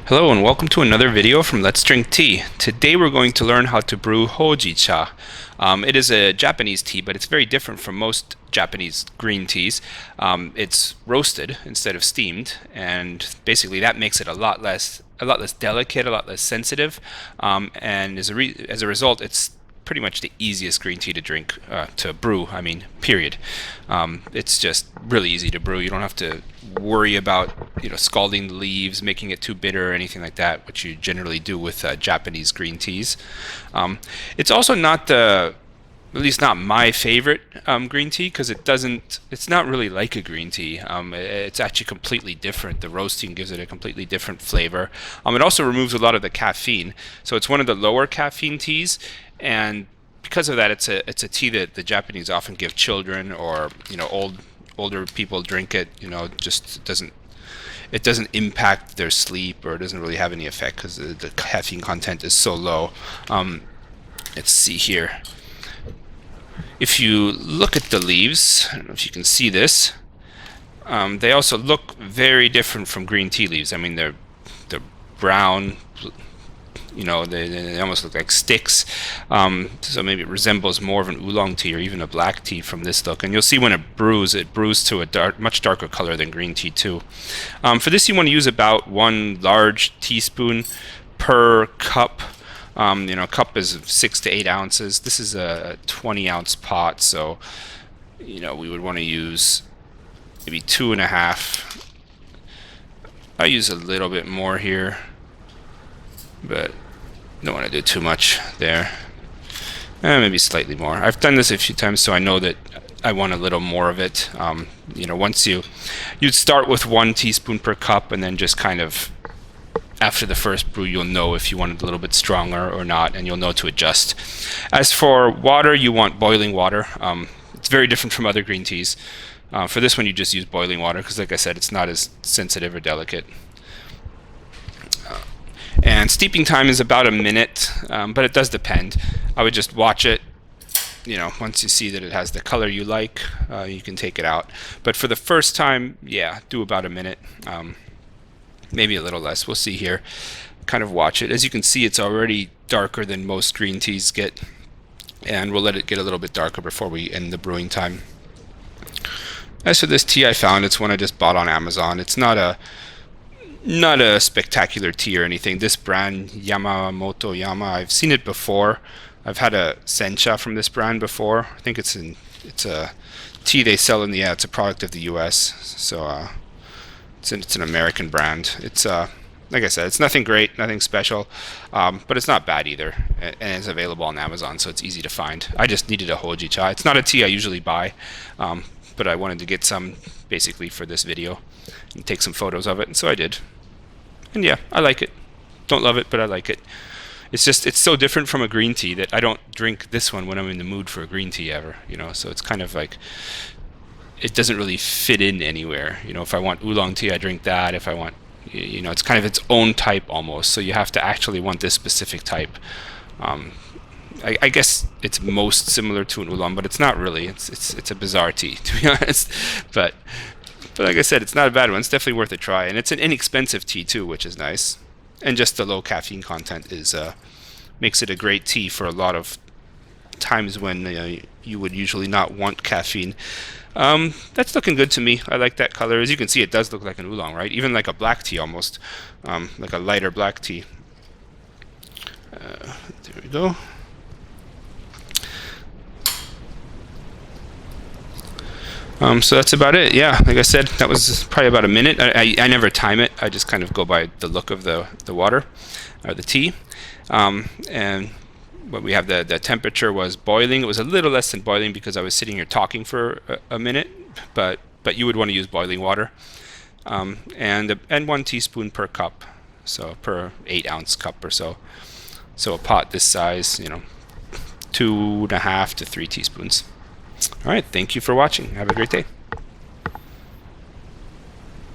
Hello and welcome to another video from Let's Drink Tea. Today we're going to learn how to brew Houjicha. It is a Japanese tea, but it's very different from most Japanese green teas. It's roasted instead of steamed, and basically that makes it a lot less delicate, a lot less sensitive, and as a result, it's pretty much the easiest green tea to drink, to brew, period. It's just really easy to brew. You don't have to worry about, scalding the leaves, making it too bitter or anything like that, which you generally do with Japanese green teas. It's also not at least not my favorite green tea, because it's not really like a green tea. It's actually completely different. The roasting gives it a completely different flavor. It also removes a lot of the caffeine, so it's one of the lower caffeine teas, and because of that, it's a tea that the Japanese often give children, or older people drink it. Just it doesn't impact their sleep, or it doesn't really have any effect because the caffeine content is so low. Let's see here. If you look at the leaves, I don't know if you can see this, they also look very different from green tea leaves. They're brown, they almost look like sticks, so maybe it resembles more of an oolong tea or even a black tea from this look. And you'll see when it brews to a much darker color than green tea too. For this, you want to use about 1 large teaspoon per cup. Cup is 6 to 8 ounces. This is a 20-ounce pot, so we would want to use maybe 2.5. I use a little bit more here, but don't want to do too much there. Maybe slightly more. I've done this a few times, so I know that I want a little more of it. Once you'd start with 1 teaspoon per cup, and then just kind of after the first brew, you'll know if you want it a little bit stronger or not, and you'll know to adjust. As for water, you want boiling water. It's very different from other green teas. For this one, you just use boiling water because, like I said, it's not as sensitive or delicate. And steeping time is about a minute, but it does depend. I would just watch it. Once you see that it has the color you like, you can take it out. But for the first time, yeah, do about a minute. Maybe a little less. We'll see here. Kind of watch it. As you can see, it's already darker than most green teas get, and we'll let it get a little bit darker before we end the brewing time. As for this tea, I found it's one I just bought on Amazon. It's not a spectacular tea or anything. This brand, Yamamoto Yama, I've seen it before. I've had a sencha from this brand before. I think it's a tea they sell it's a product of the US. So it's an American brand. It's like I said, it's nothing great, nothing special, but it's not bad either, and it's available on Amazon, so it's easy to find. I just needed a Houjicha. It's not a tea I usually buy, but I wanted to get some basically for this video and take some photos of it, and so I did. And yeah, I like it. Don't love it, but I like it. It's so different from a green tea that I don't drink this one when I'm in the mood for a green tea ever. So it's kind of like, it doesn't really fit in anywhere. If I want oolong tea, I drink that. If I want, it's kind of its own type almost. So you have to actually want this specific type. I guess it's most similar to an oolong, but it's not really. It's a bizarre tea, to be honest. But like I said, it's not a bad one. It's definitely worth a try, and it's an inexpensive tea too, which is nice. And just the low caffeine content makes it a great tea for a lot of times when you would usually not want caffeine. That's looking good to me. I like that color. As you can see, it does look like an oolong, right? Even like a black tea almost, like a lighter black tea. There we go. So that's about it. Yeah, like I said, that was probably about a minute. I never time it. I just kind of go by the look of the water or the tea. And what we have, the temperature was boiling. It was a little less than boiling because I was sitting here talking for a minute, but you would want to use boiling water. And 1 teaspoon per cup, so per 8-ounce cup or so. So a pot this size, 2.5 to 3 teaspoons. All right, thank you for watching. Have a great day.